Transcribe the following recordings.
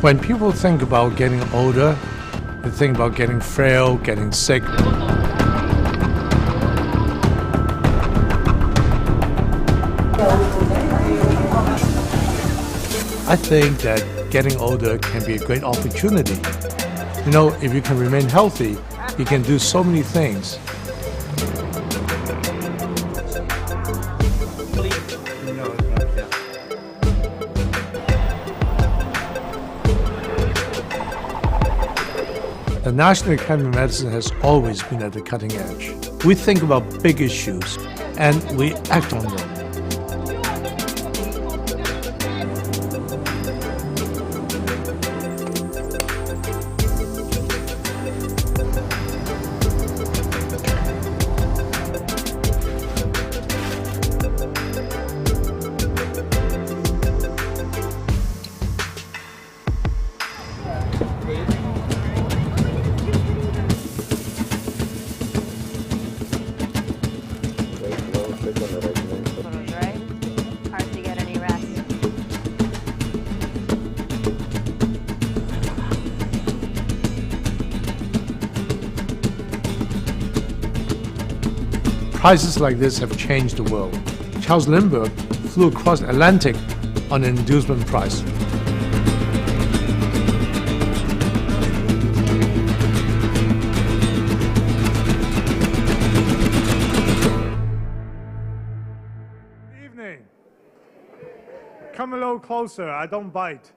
When people think about getting older, they think about getting frail, getting sick. I think that getting older can be a great opportunity. You know, if you can remain healthy, you can do so many things. The National Academy of Medicine has always been at the cutting edge. We think about big issues and we act on them. Prizes like this have changed the world. Charles Lindbergh flew across the Atlantic on an inducement prize. Good evening. Come a little closer, I don't bite.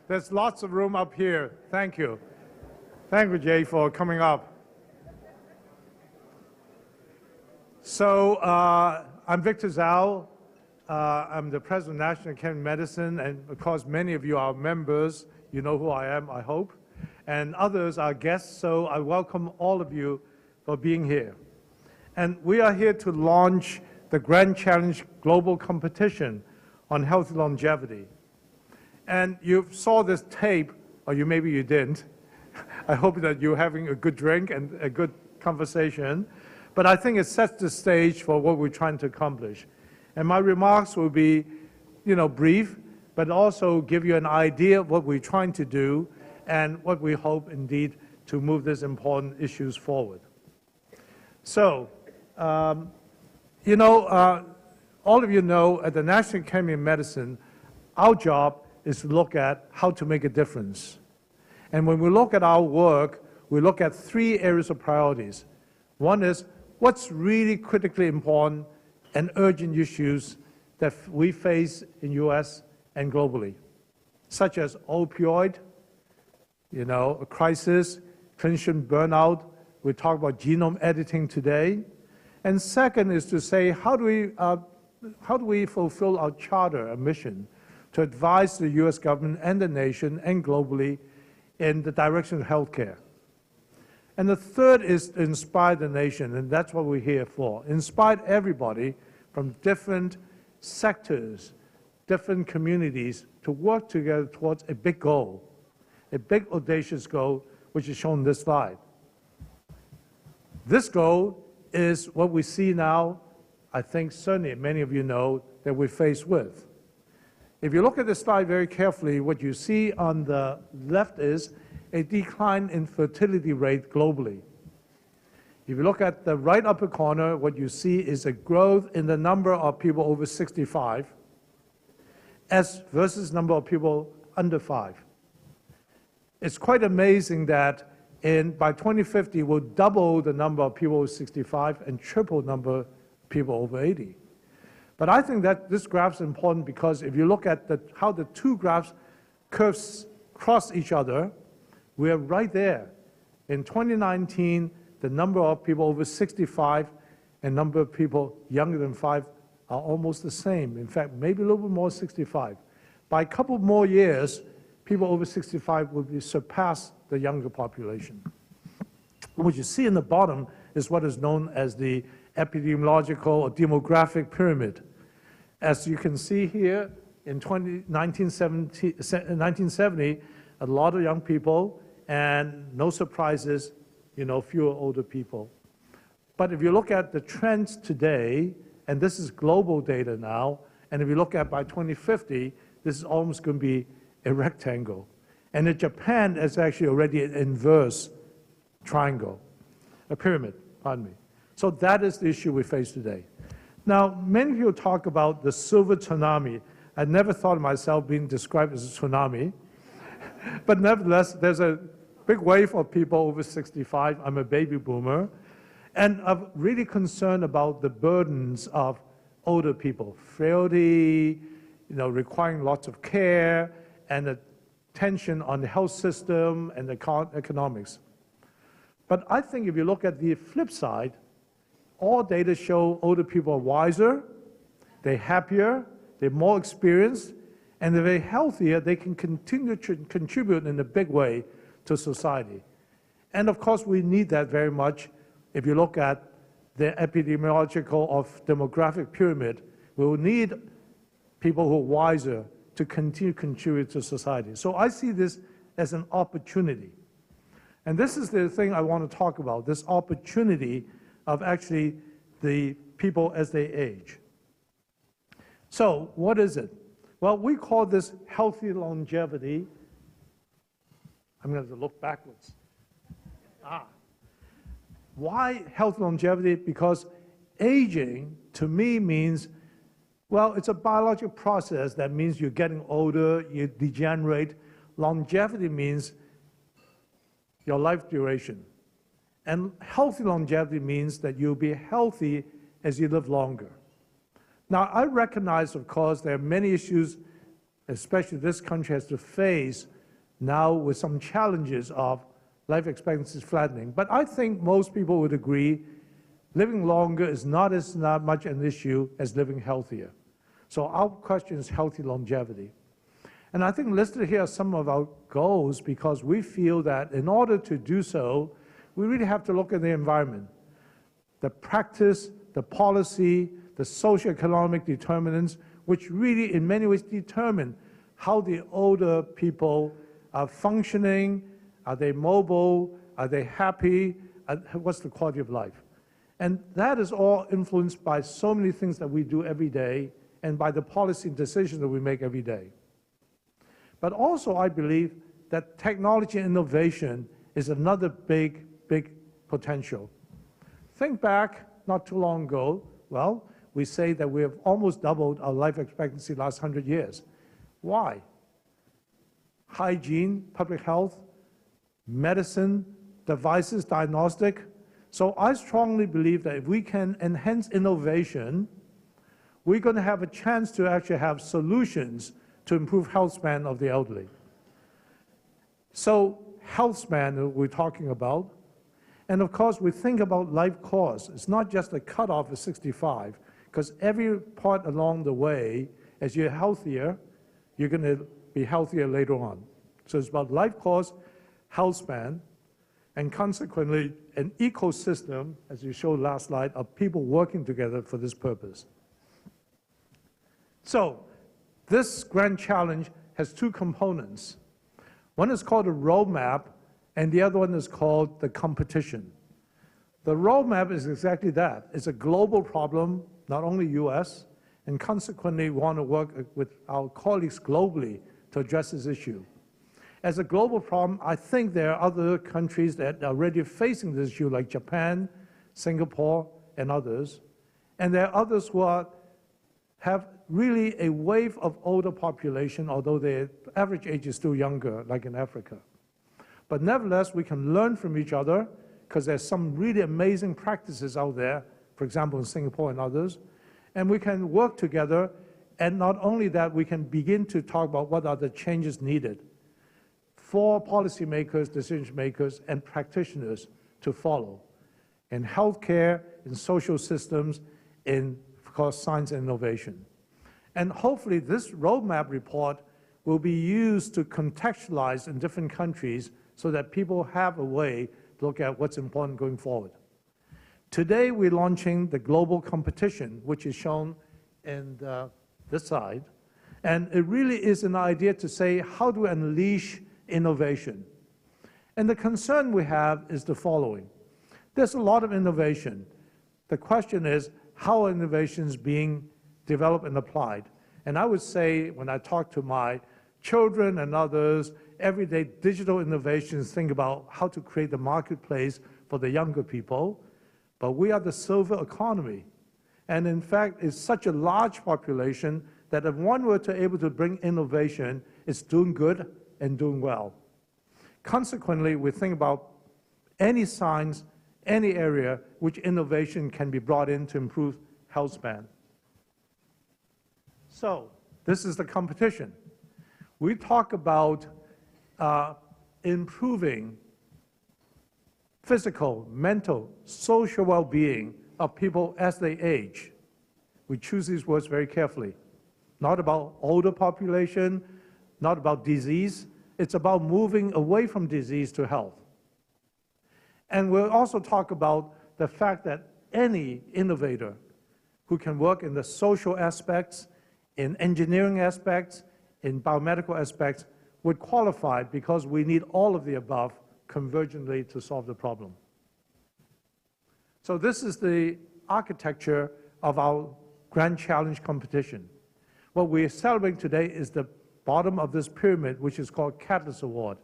There's lots of room up here. Thank you. Thank you, Jay, for coming up. So I'm Victor Dzau. I'm the president of the National Academy of Medicine, and of course many of you are members. You know who I am, I hope. And others are guests, so I welcome all of you for being here. And we are here to launch the Grand Challenge Global Competition on Healthy Longevity. And you saw this tape, or maybe you didn't. I hope that you're having a good drink and a good conversation. But I think it sets the stage for what we're trying to accomplish. And my remarks will be, brief, but also give you an idea of what we're trying to do and what we hope, indeed, to move these important issues forward. So, all of you know, at the National Academy of Medicine, our job is to look at how to make a difference. And when we look at our work, we look at three areas of priorities. One is, what's really critically important and urgent issues that we face in US and globally, such as opioid, a crisis, clinician burnout. We talk about genome editing today. And second is to say, how do we fulfill our charter, our mission, to advise the US government and the nation and globally in the direction of healthcare. And the third is to inspire the nation, and that's what we're here for. Inspire everybody from different sectors, different communities to work together towards a big goal, a big audacious goal, which is shown in this slide. This goal is what we see now, I think certainly many of you know, that we're faced with. If you look at this slide very carefully, what you see on the left is a decline in fertility rate globally. If you look at the right upper corner, what you see is a growth in the number of people over 65 versus number of people under 5. It's quite amazing that by 2050, we'll double the number of people over 65 and triple the number of people over 80. But I think that this graph is important because if you look at how the two curves cross each other, we are right there. In 2019, the number of people over 65 and number of people younger than 5 are almost the same. In fact, maybe a little bit more 65. By a couple more years, people over 65 will surpass the younger population. What you see in the bottom is what is known as the epidemiological or demographic pyramid. As you can see here, in 1970, a lot of young people, and no surprises, fewer older people. But if you look at the trends today, and this is global data now, and if you look at by 2050, this is almost going to be a rectangle. And in Japan, it's actually already an inverse triangle, a pyramid, pardon me. So that is the issue we face today. Now, many people talk about the silver tsunami. I never thought of myself being described as a tsunami. But nevertheless, there's a big wave of people over 65. I'm a baby boomer. And I'm really concerned about the burdens of older people, frailty, requiring lots of care, and the tension on the health system and the economics. But I think if you look at the flip side, all data show older people are wiser, they're happier, they're more experienced, and if they're healthier, they can continue to contribute in a big way to society. And of course, we need that very much. If you look at the epidemiological or demographic pyramid, we will need people who are wiser to continue to contribute to society. So I see this as an opportunity. And this is the thing I want to talk about, this opportunity of actually the people as they age. So what is it? Well, we call this healthy longevity. I'm going to look backwards. Why healthy longevity? Because aging, to me, means, well, it's a biological process that means you're getting older, you degenerate. Longevity means your life duration. And healthy longevity means that you'll be healthy as you live longer. Now, I recognize, of course, there are many issues, especially this country has to face now with some challenges of life expectancy flattening. But I think most people would agree living longer is not as much an issue as living healthier. So our question is healthy longevity. And I think listed here are some of our goals because we feel that in order to do so, we really have to look at the environment, the practice, the policy, the socioeconomic determinants, which really in many ways determine how the older people are functioning, are they mobile, are they happy, what's the quality of life. And that is all influenced by so many things that we do every day and by the policy decisions that we make every day. But also I believe that technology and innovation is another big potential. Think back not too long ago, well, we say that we have almost doubled our life expectancy last 100 years. Why? Hygiene, public health, medicine, devices, diagnostic. So I strongly believe that if we can enhance innovation, we're going to have a chance to actually have solutions to improve health span of the elderly. So health span we're talking about. And of course, we think about life course. It's not just a cutoff of 65, because every part along the way, as you're healthier, you're going to be healthier later on. So it's about life course, health span, and consequently an ecosystem, as you showed last slide, of people working together for this purpose. So this grand challenge has two components. One is called a roadmap, and the other one is called the competition. The roadmap is exactly that. It's a global problem, not only US, and consequently we want to work with our colleagues globally to address this issue. As a global problem, I think there are other countries that are already facing this issue, like Japan, Singapore, and others. And there are others who have really a wave of older population, although their average age is still younger, like in Africa. But nevertheless, we can learn from each other because there's some really amazing practices out there, for example, in Singapore and others. And we can work together, and not only that, we can begin to talk about what are the changes needed for policymakers, decision makers, and practitioners to follow in healthcare, in social systems, in, of course, science and innovation. And hopefully this roadmap report will be used to contextualize in different countries so that people have a way to look at what's important going forward. Today we're launching the global competition, which is shown in this side. And it really is an idea to say, how do we unleash innovation? And the concern we have is the following. There's a lot of innovation. The question is, how are innovations being developed and applied? And I would say, when I talk to my children and others, everyday digital innovations, think about how to create the marketplace for the younger people. But we are the silver economy. And in fact, it's such a large population that if one were to able to bring innovation, it's doing good and doing well. Consequently, we think about any science, any area which innovation can be brought in to improve health span. So this is the competition. We talk about improving physical, mental, social well-being of people as they age. We choose these words very carefully. Not about older population, not about disease. It's about moving away from disease to health. And we'll also talk about the fact that any innovator who can work in the social aspects, in engineering aspects, in biomedical aspects, would qualify because we need all of the above convergently to solve the problem. So this is the architecture of our Grand Challenge competition. What we are celebrating today is the bottom of this pyramid, which is called Catalyst Award.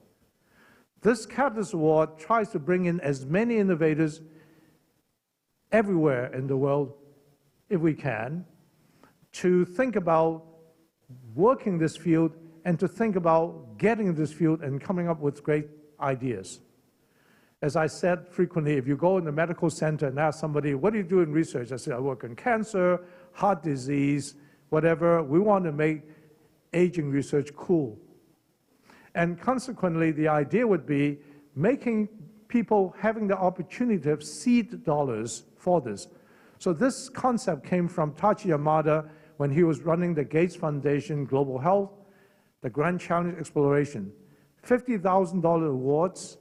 This Catalyst Award tries to bring in as many innovators everywhere in the world, if we can, to think about working this field and to think about getting this field and coming up with great ideas. As I said frequently, if you go in the medical center and ask somebody, what do you do in research? I say, I work in cancer, heart disease, whatever. We want to make aging research cool. And consequently, the idea would be making people having the opportunity to have seed dollars for this. So this concept came from Tachi Yamada when he was running the Gates Foundation Global Health, the Grand Challenge Exploration. $50,000 awards,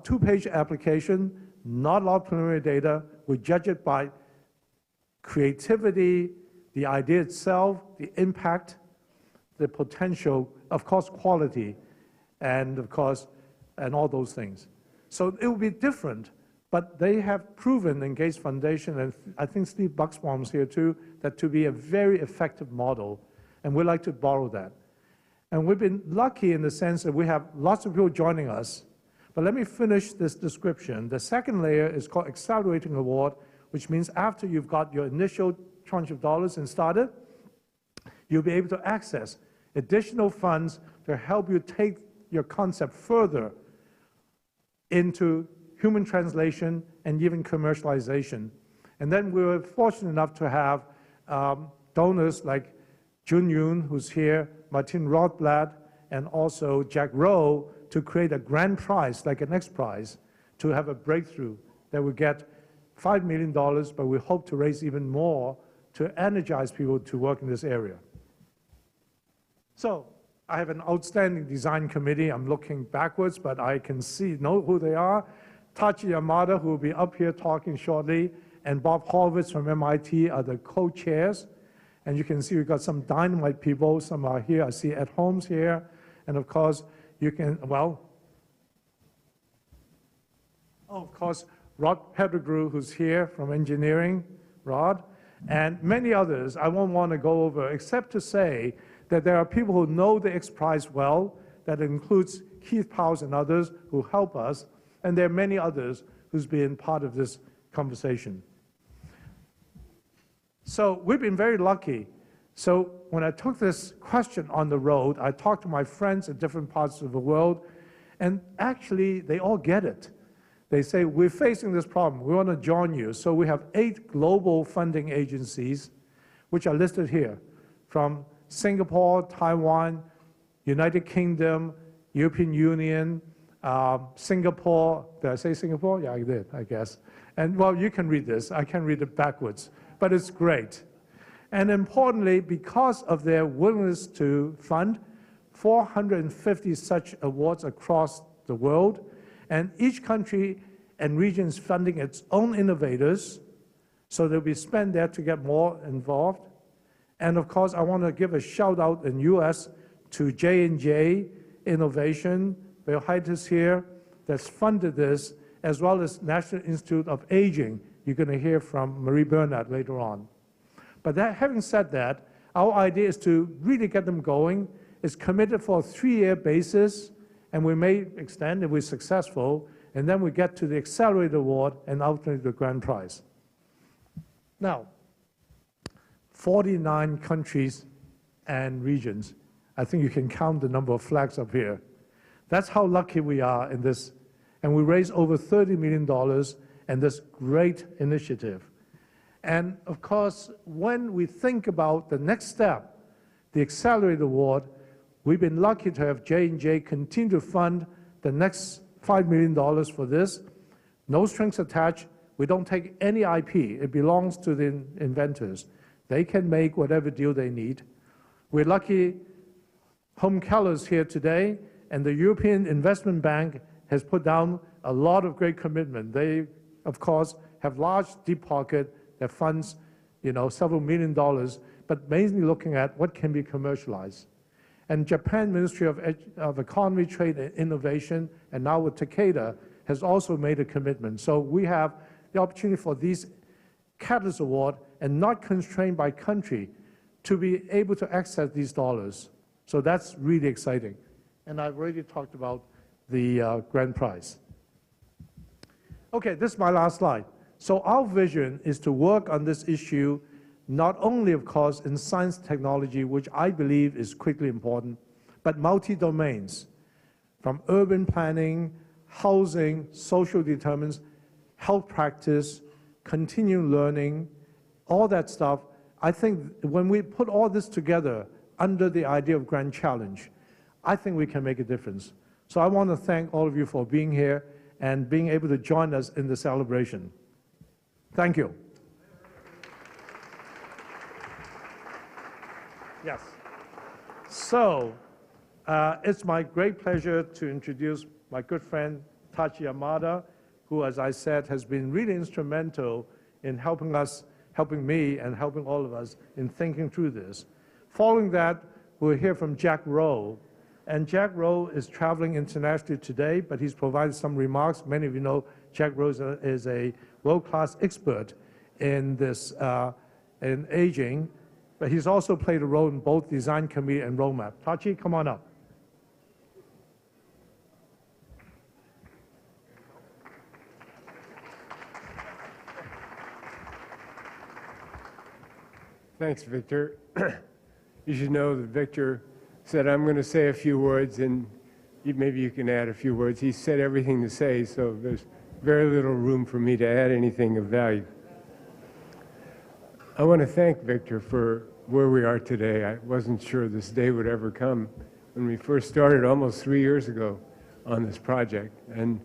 two-page application, not a lot of preliminary data. We judge it by creativity, the idea itself, the impact, the potential, of course, quality, and of course, and all those things. So it will be different, but they have proven in Gates Foundation, and I think Steve Buxbaum's here too, that to be a very effective model, and we'd like to borrow that. And we've been lucky in the sense that we have lots of people joining us. But let me finish this description. The second layer is called Accelerating Award, which means after you've got your initial tranche of dollars and started, you'll be able to access additional funds to help you take your concept further into human translation and even commercialization. And then we were fortunate enough to have donors like Jun Yoon, who's here, Martin Rothblatt, and also Jack Rowe to create a grand prize, like an X Prize, to have a breakthrough that would get $5 million, but we hope to raise even more to energize people to work in this area. So I have an outstanding design committee. I'm looking backwards, but I can know who they are. Tachi Yamada, who will be up here talking shortly, and Bob Horvitz from MIT are the co-chairs. And you can see we've got some dynamite people. Some are here. I see Ed Holmes here. And of course, you can, well, of course, Rod Pettigrew, who's here from engineering, Rod, and many others I won't want to go over, except to say that there are people who know the X Prize well, that includes Keith Powers and others who help us, and there are many others who's been part of this conversation. So we've been very lucky. So when I took this question on the road, I talked to my friends in different parts of the world, and actually they all get it. They say, we're facing this problem, we want to join you. So we have 8 global funding agencies, which are listed here, from Singapore, Taiwan, United Kingdom, European Union, Singapore. Did I say Singapore? Yeah, I did, I guess. And well, you can read this. I can read it backwards, but it's great. And importantly, because of their willingness to fund 450 such awards across the world, and each country and region is funding its own innovators, so they'll be spent there to get more involved. And of course, I want to give a shout out in US to J&J Innovation, Bill Haidt is here, that's funded this, as well as National Institute of Aging. You're going to hear from Marie Bernard later on. But having said that, Our idea is to really get them going. It's committed for a 3-year basis, and we may extend if we're successful, and then we get to the Accelerator Award and ultimately the grand prize. Now, 49 countries and regions. I think you can count the number of flags up here. That's how lucky we are in this. And we raised over $30 million in this great initiative. And of course, when we think about the next step, the Accelerator Award, we've been lucky to have J&J continue to fund the next $5 million for this. No strings attached. We don't take any IP. It belongs to the inventors. They can make whatever deal they need. We're lucky Home Keller's here today, and the European Investment Bank has put down a lot of great commitment. They, of course, have large deep pocket that funds, several $1 million, but mainly looking at what can be commercialized. And Japan Ministry of Economy, Trade, and Innovation, and now with Takeda, has also made a commitment. So we have the opportunity for these Catalyst Award and not constrained by country to be able to access these dollars. So that's really exciting. And I've already talked about the grand prize. Okay, this is my last slide. So our vision is to work on this issue, not only, of course, in science technology, which I believe is critically important, but multi-domains, from urban planning, housing, social determinants, health practice, continuing learning, all that stuff. I think when we put all this together under the idea of grand challenge, I think we can make a difference. So I want to thank all of you for being here and being able to join us in the celebration. Thank you. Yes. So it's my great pleasure to introduce my good friend Tachi Yamada, who, as I said, has been really instrumental in helping me and helping all of us in thinking through this. Following that, we'll hear from Jack Rowe. And Jack Rowe is traveling internationally today, but he's provided some remarks. Many of you know Jack Rowe is a world-class expert in this, in aging, but he's also played a role in both design committee and roadmap. Tachi, come on up. Thanks, Victor. You should know that Victor said, I'm going to say a few words, and maybe you can add a few words. He said everything to say, so there's very little room for me to add anything of value. I want to thank Victor for where we are today. I wasn't sure this day would ever come when we first started almost 3 years ago on this project. And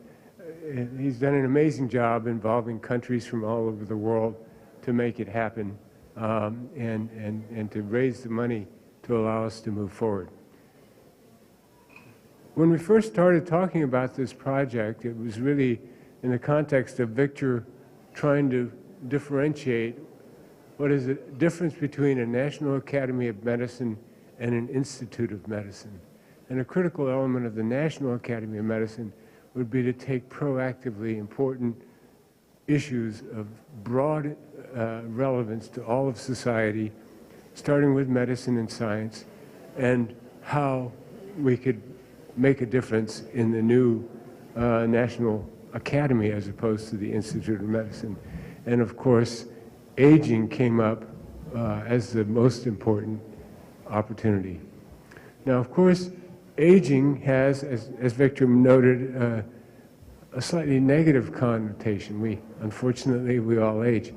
he's done an amazing job involving countries from all over the world to make it happen. And to raise the money to allow us to move forward. When we first started talking about this project, it was really in the context of Victor trying to differentiate what is the difference between a National Academy of Medicine and an Institute of Medicine. And a critical element of the National Academy of Medicine would be to take proactively important issues of broad relevance to all of society, starting with medicine and science, and how we could make a difference in the new National Academy as opposed to the Institute of Medicine. And of course, aging came up as the most important opportunity. Now, of course, aging has, as Victor noted, a slightly negative connotation. Unfortunately, we all age.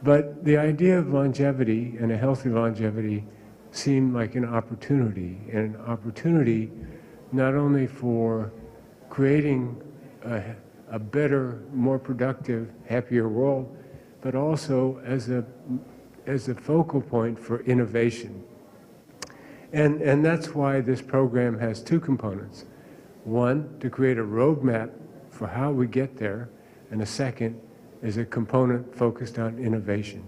But the idea of longevity and a healthy longevity seemed like an opportunity not only for creating a better, more productive, happier world, but also as a focal point for innovation. And that's why this program has two components. One, to create a roadmap for how we get there, and a second is a component focused on innovation.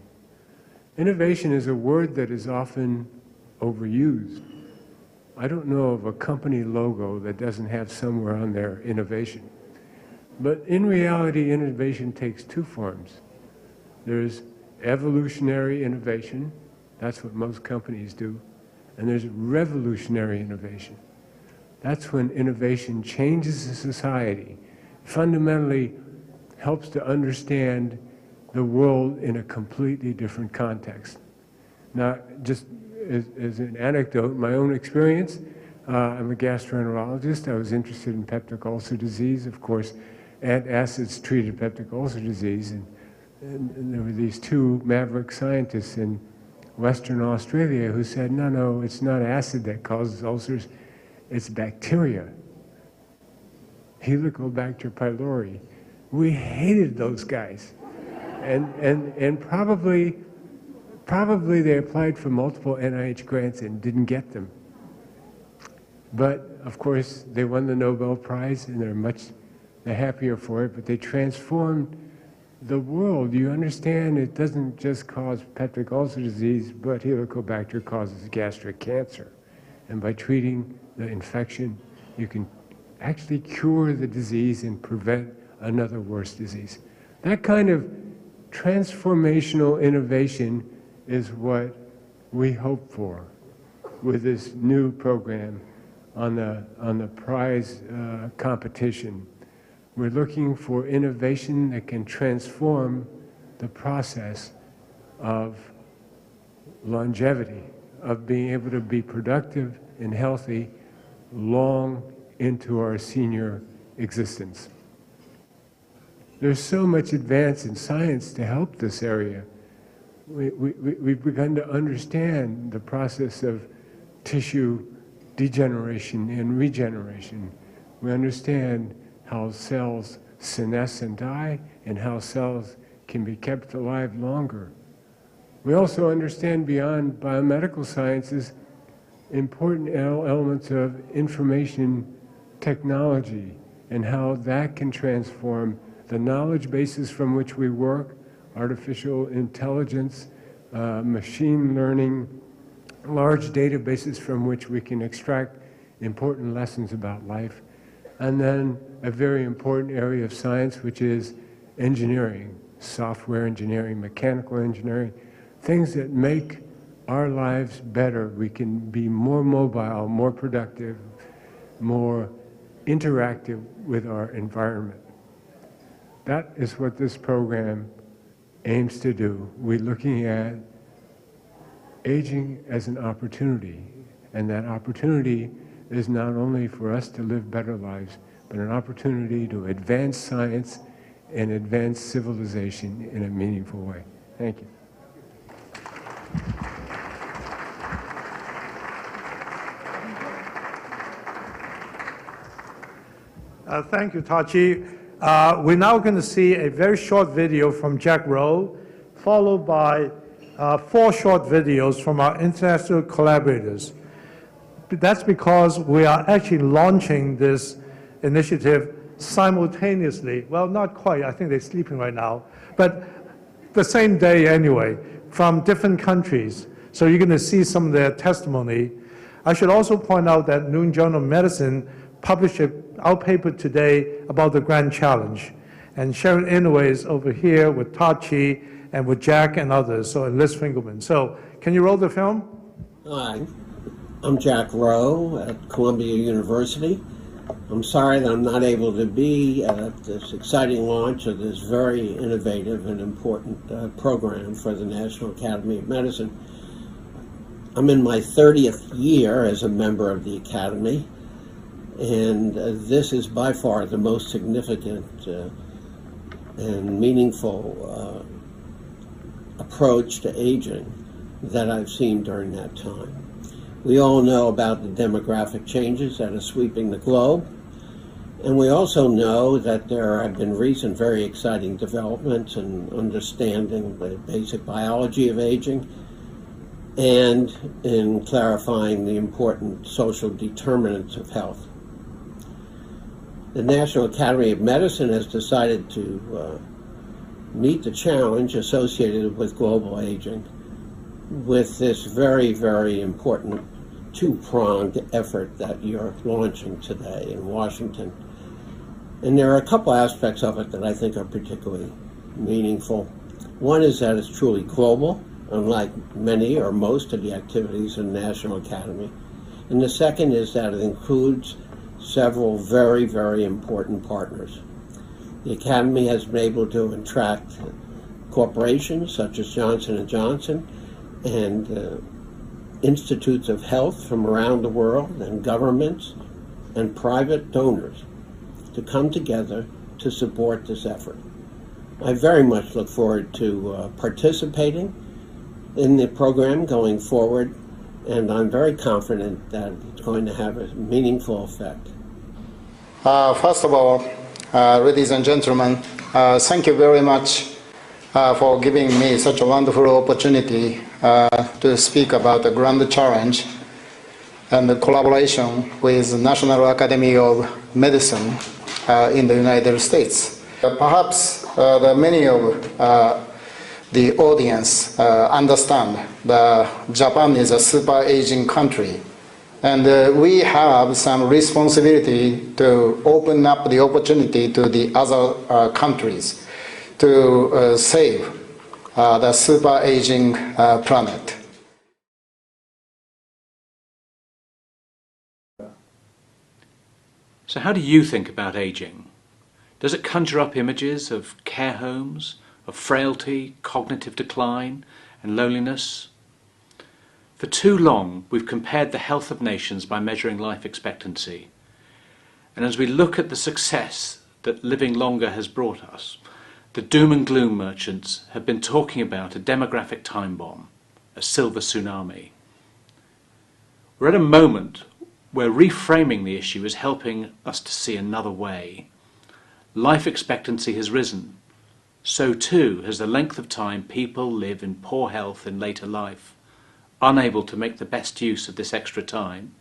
Innovation is a word that is often overused. I don't know of a company logo that doesn't have somewhere on there innovation. But in reality, innovation takes two forms. There's evolutionary innovation, That's what most companies do. And there's revolutionary innovation. That's when innovation changes the society, fundamentally helps to understand the world in a completely different context. Now, just as an anecdote, my own experience, I'm a gastroenterologist. I was interested in peptic ulcer disease. Of course, antacids treated peptic ulcer disease, and there were these two maverick scientists in Western Australia who said, no, it's not acid that causes ulcers, it's bacteria, Helicobacter pylori. We hated those guys. And probably they applied for multiple NIH grants and didn't get them. But of course, they won the Nobel Prize, and they're happier for it, but they transformed the world. You understand, it doesn't just cause peptic ulcer disease, but Helicobacter causes gastric cancer. And by treating the infection, you can actually cure the disease and prevent another worse disease. That kind of transformational innovation is what we hope for with this new program on the prize competition. We're looking for innovation that can transform the process of longevity, of being able to be productive and healthy long into our senior existence. There's so much advance in science to help this area. We've begun to understand the process of tissue degeneration and regeneration. We understand how cells senesce and die, and how cells can be kept alive longer. We also understand beyond biomedical sciences important elements of information technology and how that can transform the knowledge bases from which we work, artificial intelligence, machine learning, large databases from which we can extract important lessons about life. And then a very important area of science, which is engineering, software engineering, mechanical engineering, things that make our lives better. We can be more mobile, more productive, more interactive with our environment. That is what this program aims to do. We're looking at aging as an opportunity, and that opportunity is not only for us to live better lives, but an opportunity to advance science and advance civilization in a meaningful way. Thank you. Thank you, Tachi. We're now going to see a very short video from Jack Rowe, followed by 4 short videos from our international collaborators. That's because we are actually launching this initiative simultaneously. Well, not quite. I think they're sleeping right now. But the same day anyway, from different countries. So you're going to see some of their testimony. I should also point out that New England Journal of Medicine published our paper today about the Grand Challenge. And Sharon Inouye is over here with Tachi and with Jack and others, so and Liz Finkelman. So can you roll the film? Hi, I'm Jack Rowe at Columbia University. I'm sorry that I'm not able to be at this exciting launch of this very innovative and important program for the National Academy of Medicine. I'm in my 30th year as a member of the Academy, and this is by far the most significant and meaningful approach to aging that I've seen during that time. We all know about the demographic changes that are sweeping the globe, and we also know that there have been recent very exciting developments in understanding the basic biology of aging and in clarifying the important social determinants of health. The National Academy of Medicine has decided to meet the challenge associated with global aging with this very, very important two-pronged effort that you're launching today in Washington. And there are a couple aspects of it that I think are particularly meaningful. One is that it's truly global, unlike many or most of the activities in the National Academy. And the second is that it includes several very, very important partners. The Academy has been able to attract corporations such as Johnson & Johnson and institutes of health from around the world, and governments and private donors to come together to support this effort. I very much look forward to participating in the program going forward, and I'm very confident that it's going to have a meaningful effect. First of all, ladies and gentlemen, thank you very much for giving me such a wonderful opportunity to speak about the grand challenge and the collaboration with the National Academy of Medicine in the United States. Perhaps many of the audience understand that Japan is a super aging country, and we have some responsibility to open up the opportunity to the other countries to save the super aging planet. So how do you think about aging? Does it conjure up images of care homes, of frailty, cognitive decline and loneliness? For too long we've compared the health of nations by measuring life expectancy. And as we look at the success that living longer has brought us, the doom and gloom merchants have been talking about a demographic time bomb, a silver tsunami. We're at a moment where reframing the issue is helping us to see another way. Life expectancy has risen. So too has the length of time people live in poor health in later life, unable to make the best use of this extra time.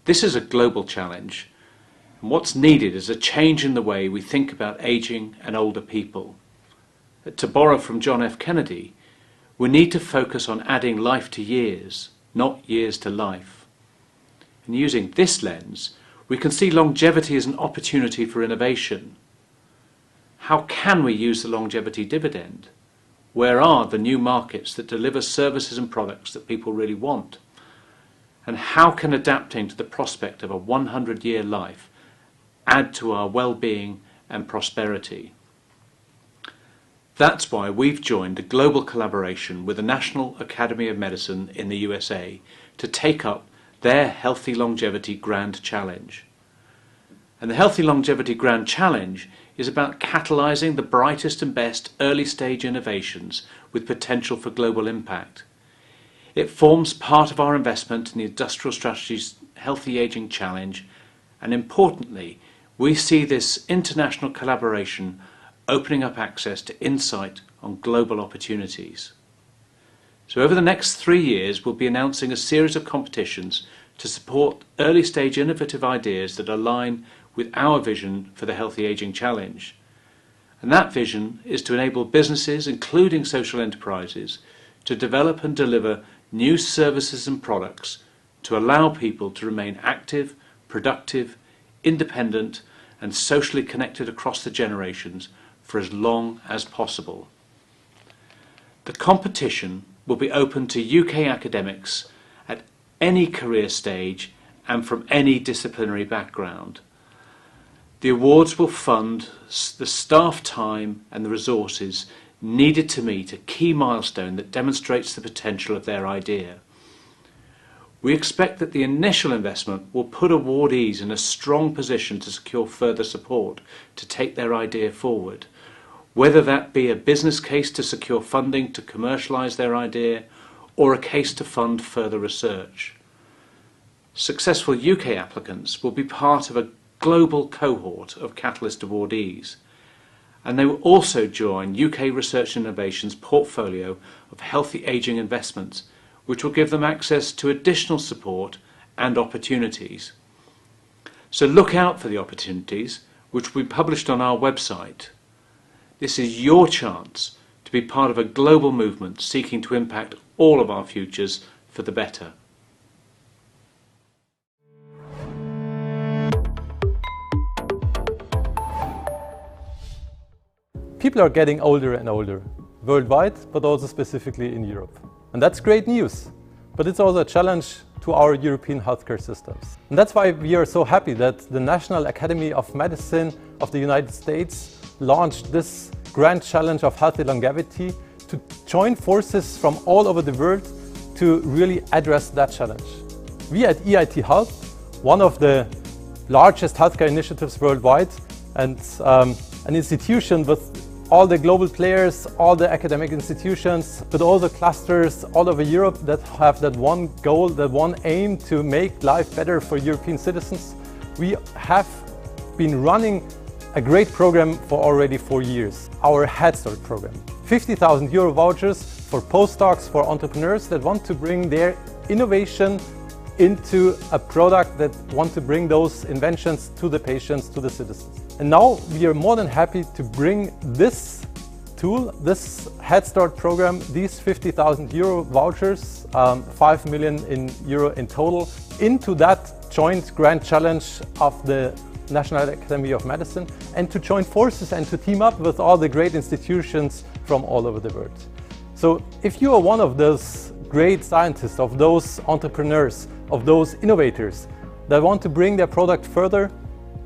This is a global challenge, and what's needed is a change in the way we think about aging and older people. To borrow from John F. Kennedy, we need to focus on adding life to years, not years to life. And using this lens, we can see longevity as an opportunity for innovation. How can we use the longevity dividend? Where are the new markets that deliver services and products that people really want? And how can adapting to the prospect of a 100-year life add to our well-being and prosperity? That's why we've joined a global collaboration with the National Academy of Medicine in the USA to take up their Healthy Longevity Grand Challenge. And the Healthy Longevity Grand Challenge is about catalysing the brightest and best early stage innovations with potential for global impact. It forms part of our investment in the Industrial Strategy's Healthy Aging Challenge, and importantly, we see this international collaboration opening up access to insight on global opportunities. So over the next 3 years, we'll be announcing a series of competitions to support early stage innovative ideas that align with our vision for the Healthy Aging Challenge. And that vision is to enable businesses, including social enterprises, to develop and deliver new services and products to allow people to remain active, productive, independent, and socially connected across the generations for as long as possible. The competition will be open to UK academics at any career stage and from any disciplinary background. The awards will fund the staff time and the resources needed to meet a key milestone that demonstrates the potential of their idea. We expect that the initial investment will put awardees in a strong position to secure further support to take their idea forward, whether that be a business case to secure funding to commercialise their idea or a case to fund further research. Successful UK applicants will be part of a global cohort of Catalyst awardees, and they will also join UK Research and Innovation's portfolio of healthy ageing investments, which will give them access to additional support and opportunities. So look out for the opportunities, which will be published on our website. This is your chance to be part of a global movement seeking to impact all of our futures for the better. People are getting older and older. worldwide, but also specifically in Europe. And that's great news, but it's also a challenge to our European healthcare systems. And that's why we are so happy that the National Academy of Medicine of the United States launched this grand challenge of healthy longevity to join forces from all over the world to really address that challenge. We at EIT Health, one of the largest healthcare initiatives worldwide, and an institution with all the global players, all the academic institutions, but also clusters all over Europe that have that one goal, that one aim to make life better for European citizens. We have been running a great program for already 4 years, our Head Start program. 50,000 euro vouchers for postdocs, for entrepreneurs that want to bring their innovation into a product, that want to bring those inventions to the patients, to the citizens. And now we are more than happy to bring this tool, this Head Start program, these 50,000 euro vouchers, 5 million euro in total, into that joint grand challenge of the National Academy of Medicine, and to join forces and to team up with all the great institutions from all over the world. So if you are one of those great scientists, of those entrepreneurs, of those innovators that want to bring their product further,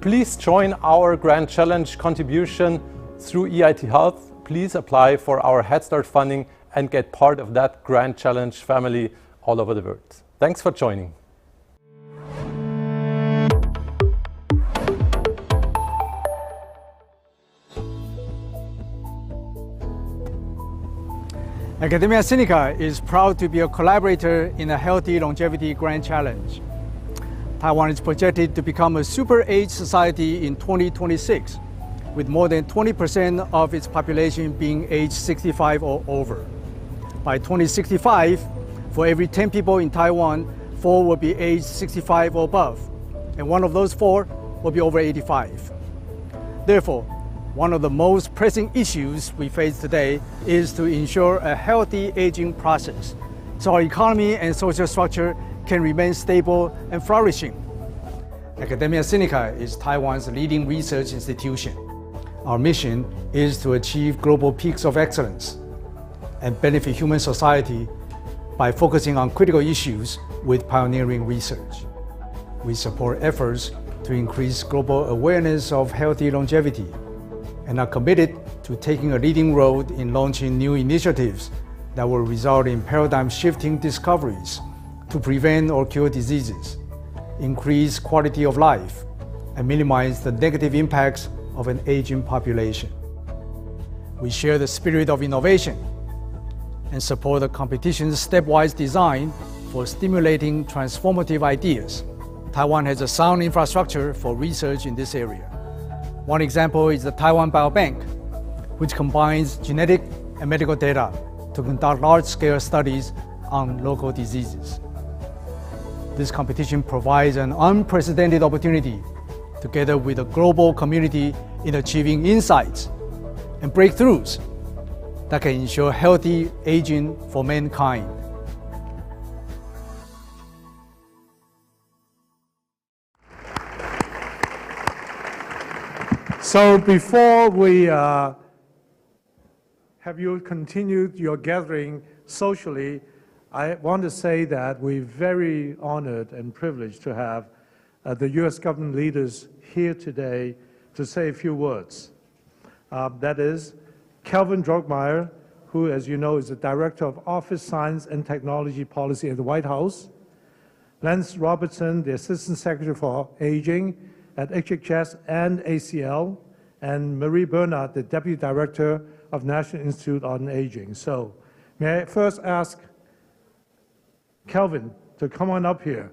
please join our Grand Challenge contribution through EIT Health. Please apply for our Head Start funding and get part of that Grand Challenge family all over the world. Thanks for joining. Academia Sinica is proud to be a collaborator in the Healthy Longevity Grand Challenge. Taiwan is projected to become a super age society in 2026, with more than 20% of its population being age 65 or over. By 2065, for every 10 people in Taiwan, 4 will be age 65 or above, and one of those 4 will be over 85. Therefore, one of the most pressing issues we face today is to ensure a healthy aging process, so our economy and social structure can remain stable and flourishing. Academia Sinica is Taiwan's leading research institution. Our mission is to achieve global peaks of excellence and benefit human society by focusing on critical issues with pioneering research. We support efforts to increase global awareness of healthy longevity and are committed to taking a leading role in launching new initiatives that will result in paradigm-shifting discoveries to prevent or cure diseases, increase quality of life, and minimize the negative impacts of an aging population. We share the spirit of innovation and support the competition's stepwise design for stimulating transformative ideas. Taiwan has a sound infrastructure for research in this area. One example is the Taiwan Biobank, which combines genetic and medical data to conduct large-scale studies on local diseases. This competition provides an unprecedented opportunity, together with the global community, in achieving insights and breakthroughs that can ensure healthy aging for mankind. So before we have you continued your gathering socially, I want to say that we're very honored and privileged to have the U.S. government leaders here today to say a few words. That is Kelvin Drogmeyer, who, as you know, is the Director of Office Science and Technology Policy at the White House. Lance Robertson, the Assistant Secretary for Aging at HHS and ACL, and Marie Bernard, the Deputy Director of National Institute on Aging. So may I first ask Kelvin to come on up here.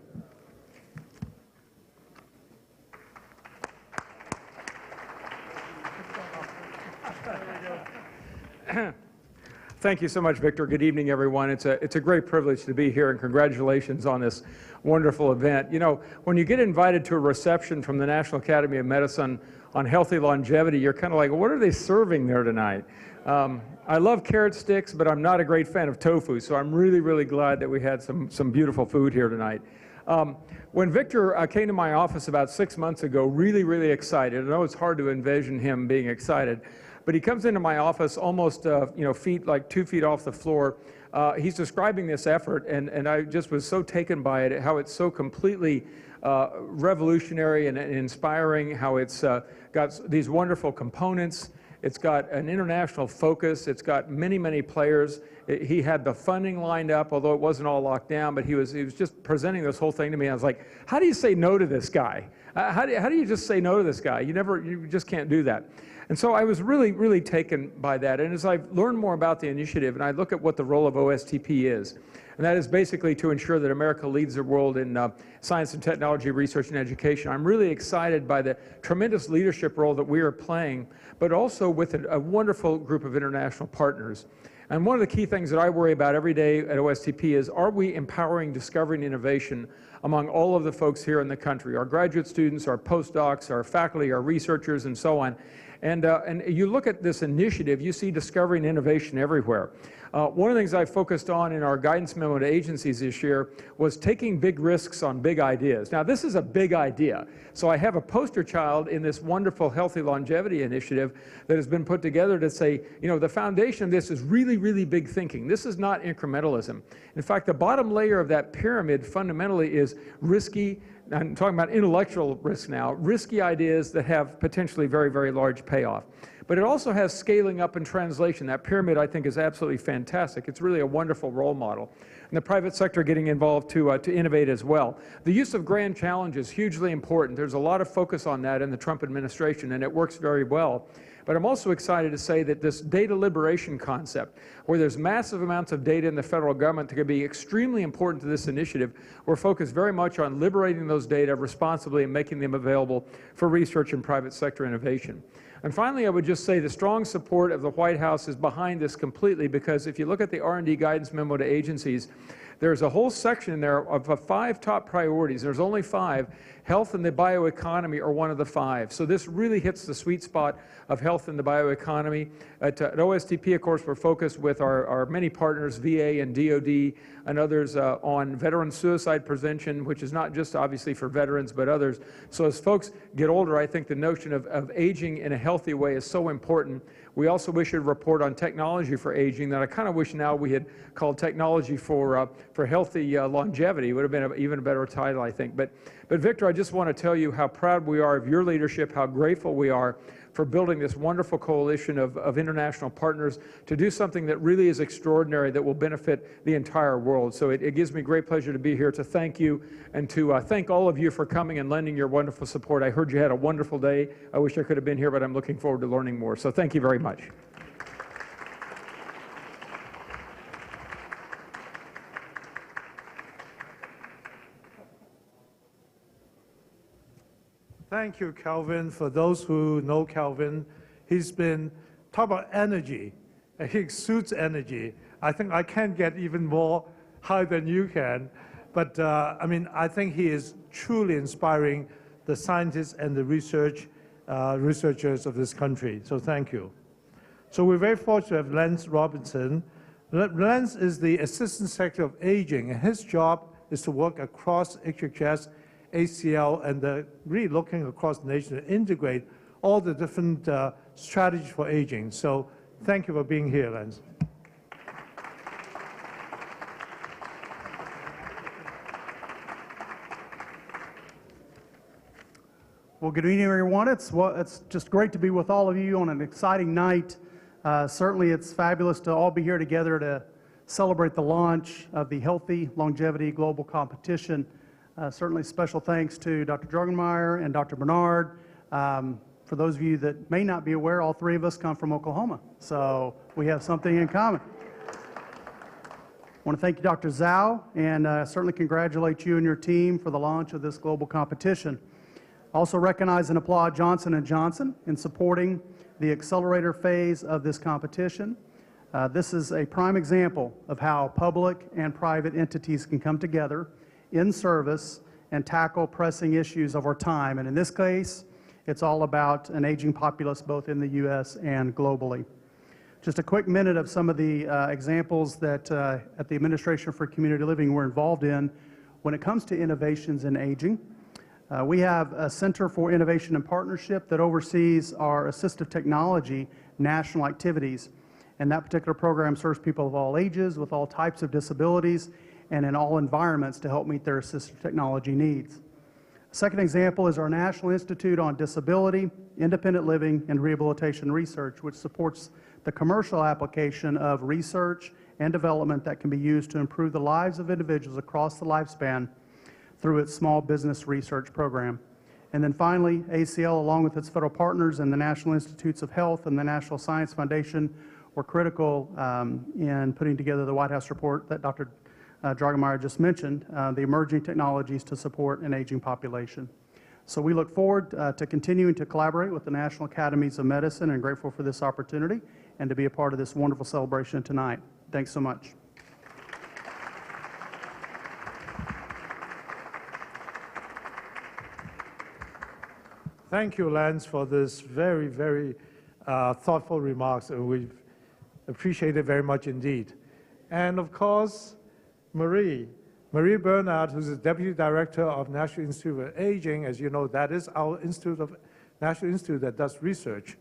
Thank you so much, Victor. Good evening, everyone. It's a great privilege to be here, and congratulations on this wonderful event. You know, when you get invited to a reception from the National Academy of Medicine on healthy longevity, you're kind of like, what are they serving there tonight? I love carrot sticks, but I'm not a great fan of tofu, so I'm really, really glad that we had some beautiful food here tonight. When Victor came to my office about 6 months ago, really, really excited, I know it's hard to envision him being excited, but he comes into my office almost, feet, like 2 feet off the floor. He's describing this effort, and I just was so taken by it, how it's so completely revolutionary and inspiring, how it's got these wonderful components. It's got an international focus. It's got many, many players. He had the funding lined up, although it wasn't all locked down, but he was just presenting this whole thing to me. I was like, how do you say no to this guy? How do you just say no to this guy? You just can't do that. And so I was really, really taken by that. And as I've learned more about the initiative, and I look at what the role of OSTP is, and that is basically to ensure that America leads the world in science and technology, research and education. I'm really excited by the tremendous leadership role that we are playing, but also with a wonderful group of international partners. And one of the key things that I worry about every day at OSTP is, are we empowering discovery and innovation among all of the folks here in the country, our graduate students, our postdocs, our faculty, our researchers, and so on. And you look at this initiative, you see discovery and innovation everywhere. One of the things I focused on in our guidance memo to agencies this year was taking big risks on big ideas. Now, this is a big idea. So I have a poster child in this wonderful Healthy Longevity Initiative that has been put together to say, the foundation of this is really, really big thinking. This is not incrementalism. In fact, the bottom layer of that pyramid fundamentally is risky, I'm talking about intellectual risk now, risky ideas that have potentially very, very large payoff. But it also has scaling up and translation. That pyramid, I think, is absolutely fantastic. It's really a wonderful role model. And the private sector getting involved to innovate as well. The use of grand challenge is hugely important. There's a lot of focus on that in the Trump administration, and it works very well. But I'm also excited to say that this data liberation concept, where there's massive amounts of data in the federal government that could be extremely important to this initiative, we're focused very much on liberating those data responsibly and making them available for research and private sector innovation. And finally, I would just say the strong support of the White House is behind this completely, because if you look at the R&D guidance memo to agencies, there's a whole section in there of 5 top priorities. There's only 5. Health and the bioeconomy are one of the 5. So this really hits the sweet spot of health and the bioeconomy. At OSTP, of course, we're focused with our many partners, VA and DOD and others, on veteran suicide prevention, which is not just obviously for veterans, but others. So as folks get older, I think the notion of aging in a healthy way is so important. We also issued a report on technology for aging that I kind of wish now we had called technology for healthy longevity. It would have been even a better title, I think. But Victor, I just want to tell you how proud we are of your leadership, how grateful we are for building this wonderful coalition of international partners to do something that really is extraordinary, that will benefit the entire world. So it gives me great pleasure to be here to thank you and to thank all of you for coming and lending your wonderful support. I heard you had a wonderful day. I wish I could have been here, but I'm looking forward to learning more. So thank you very much. Thank you, Calvin. For those who know Calvin, he's been, talk about energy. He exudes energy. I think I can't get even more high than you can. But I think he is truly inspiring the scientists and the researchers of this country. So thank you. So we're very fortunate to have Lance Robinson. Lance is the Assistant Secretary of Aging, and his job is to work across HHS, ACL, and really looking across the nation to integrate all the different strategies for aging. So thank you for being here, Lance. Well, good evening, everyone. It's just great to be with all of you on an exciting night. Certainly, it's fabulous to all be here together to celebrate the launch of the Healthy Longevity Global Competition. Certainly special thanks to Dr. Drogenmeier and Dr. Bernard. For those of you that may not be aware, all 3 of us come from Oklahoma, so we have something in common. I want to thank you, Dr. Dzau, and certainly congratulate you and your team for the launch of this global competition. Also recognize and applaud Johnson & Johnson in supporting the accelerator phase of this competition. This is a prime example of how public and private entities can come together in service and tackle pressing issues of our time. And in this case, it's all about an aging populace both in the U.S. and globally. Just a quick minute of some of the examples that at the Administration for Community Living we're involved in when it comes to innovations in aging. We have a Center for Innovation and Partnership that oversees our assistive technology national activities. And that particular program serves people of all ages, with all types of disabilities, and in all environments to help meet their assistive technology needs. A second example is our National Institute on Disability, Independent Living, and Rehabilitation Research, which supports the commercial application of research and development that can be used to improve the lives of individuals across the lifespan through its small business research program. And then finally, ACL, along with its federal partners and the National Institutes of Health and the National Science Foundation, were critical in putting together the White House report that Dr. Dragemeyer just mentioned, the emerging technologies to support an aging population. So we look forward to continuing to collaborate with the National Academies of Medicine, and grateful for this opportunity and to be a part of this wonderful celebration tonight. Thanks so much. Thank you, Lance, for this very, very thoughtful remarks. We appreciate it very much indeed. And of course, Marie Bernard, who's the Deputy Director of National Institute of Aging. As you know, that is our National Institute that does research.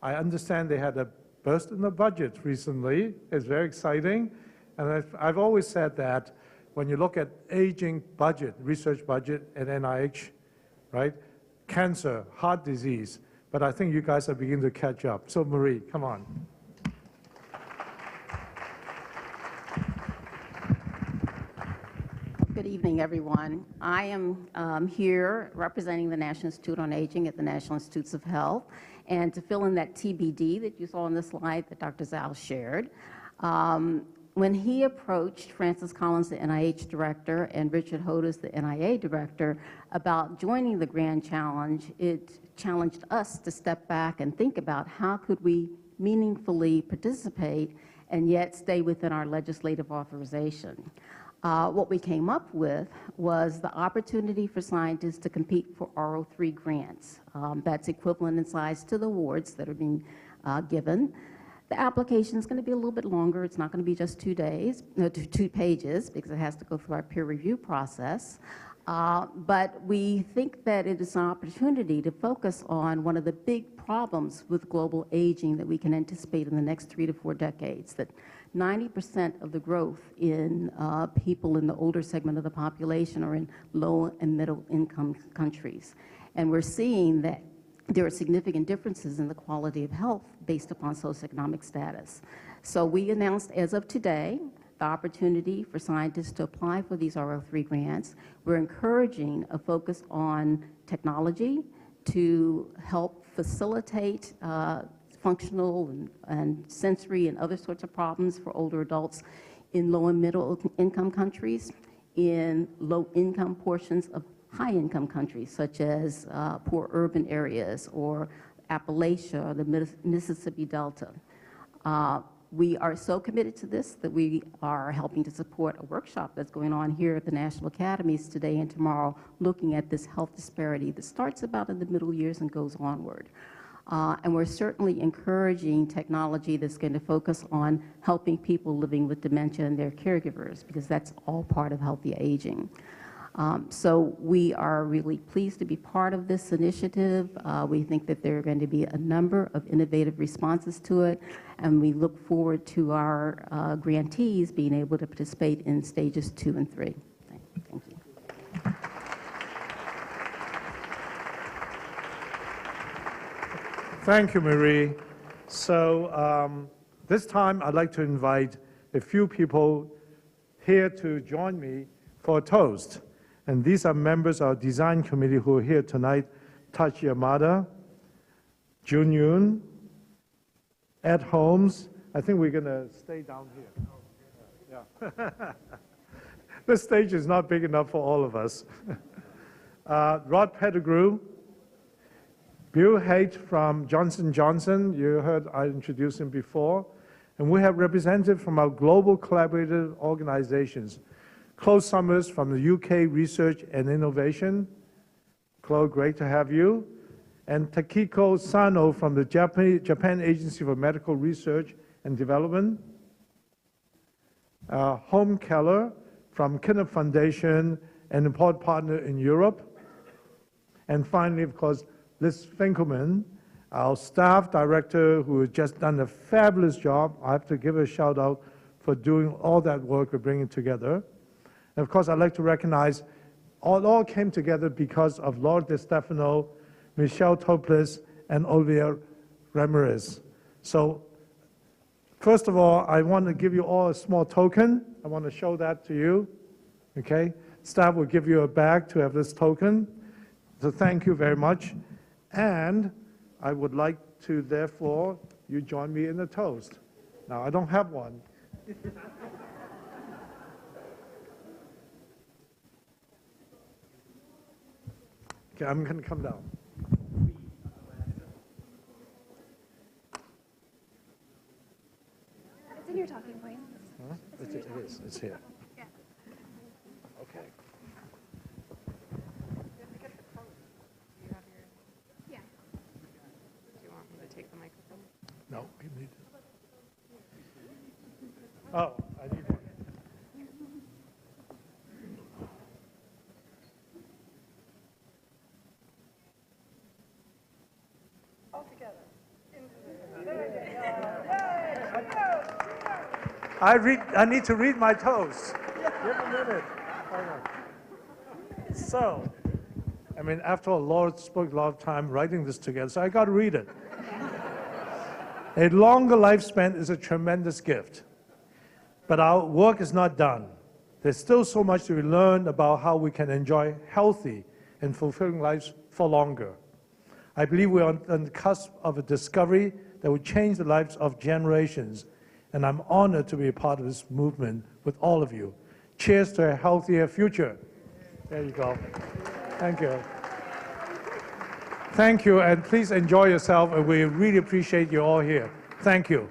I understand they had a burst in the budget recently. It's very exciting. And I've always said that when you look at aging budget, research budget at NIH, right? Cancer, heart disease, but I think you guys are beginning to catch up. So Marie, come on. Good evening, everyone. I am here representing the National Institute on Aging at the National Institutes of Health, and to fill in that TBD that you saw on the slide that Dr. Dzau shared. When he approached Francis Collins, the NIH director, and Richard Hodes, the NIA director, about joining the Grand Challenge, it challenged us to step back and think about how could we meaningfully participate and yet stay within our legislative authorization. What we came up with was the opportunity for scientists to compete for R03 grants. That's equivalent in size to the awards that are being given. The application is going to be a little bit longer. It's not going to be just 2 pages, because it has to go through our peer review process. But we think that it is an opportunity to focus on one of the big problems with global aging that we can anticipate in the next 3 to 4 decades, that 90% of the growth in people in the older segment of the population are in low and middle income countries. And we're seeing that there are significant differences in the quality of health based upon socioeconomic status. So we announced as of today the opportunity for scientists to apply for these R03 grants. We're encouraging a focus on technology to help facilitate functional and sensory and other sorts of problems for older adults in low and middle income countries, in low income portions of high income countries, such as poor urban areas or Appalachia or the Mississippi Delta. We are so committed to this that we are helping to support a workshop that's going on here at the National Academies today and tomorrow, looking at this health disparity that starts about in the middle years and goes onward. And we're certainly encouraging technology that's going to focus on helping people living with dementia and their caregivers, because that's all part of healthy aging. So we are really pleased to be part of this initiative. We think that there are going to be a number of innovative responses to it, and we look forward to our grantees being able to participate in stages 2 and 3. Thank you. Thank you, Marie. So this time I'd like to invite a few people here to join me for a toast. And these are members of our design committee who are here tonight: Tachi Yamada, Jun Yoon, Ed Holmes. I think we're going to stay down here. Yeah. The stage is not big enough for all of us. Rod Pettigrew, Bill Haight from Johnson & Johnson. You heard I introduced him before. And we have representatives from our global collaborative organizations. Claude Summers from the UK Research and Innovation. Claude, great to have you. And Takiko Sano from the Japan Agency for Medical Research and Development. Home Keller from Kinner Foundation, an important partner in Europe. And finally, of course, Liz Finkelman our staff director, who has just done a fabulous job. I have to give a shout out for doing all that work we're bringing together. And of course, I'd like to recognize it all came together because of Laura De Stefano, Michelle Toplis, and Olivia Ramirez. So first of all, I want to give you all a small token. I want to show that to you, okay? Staff will give you a bag to have this token. So thank you very much. And I would like to, therefore, you join me in a toast. Now, I don't have one. Okay, I'm going to come down. It's in your talking points. Huh? It is. It's here. Yeah. Okay. Yeah. Do you want me to take the microphone? No, you need it. Oh, I need one. All together. I need to read my toast. Give a minute. Hold on. So, I mean, after all, Laura spoke a lot of time writing this together, so I got to read it. A longer lifespan is a tremendous gift, but our work is not done. There's still so much to be learned about how we can enjoy healthy and fulfilling lives for longer. I believe we're on the cusp of a discovery that will change the lives of generations, and I'm honored to be a part of this movement with all of you. Cheers to a healthier future. There you go. Thank you. Thank you, and please enjoy yourself, and we really appreciate you all here. Thank you.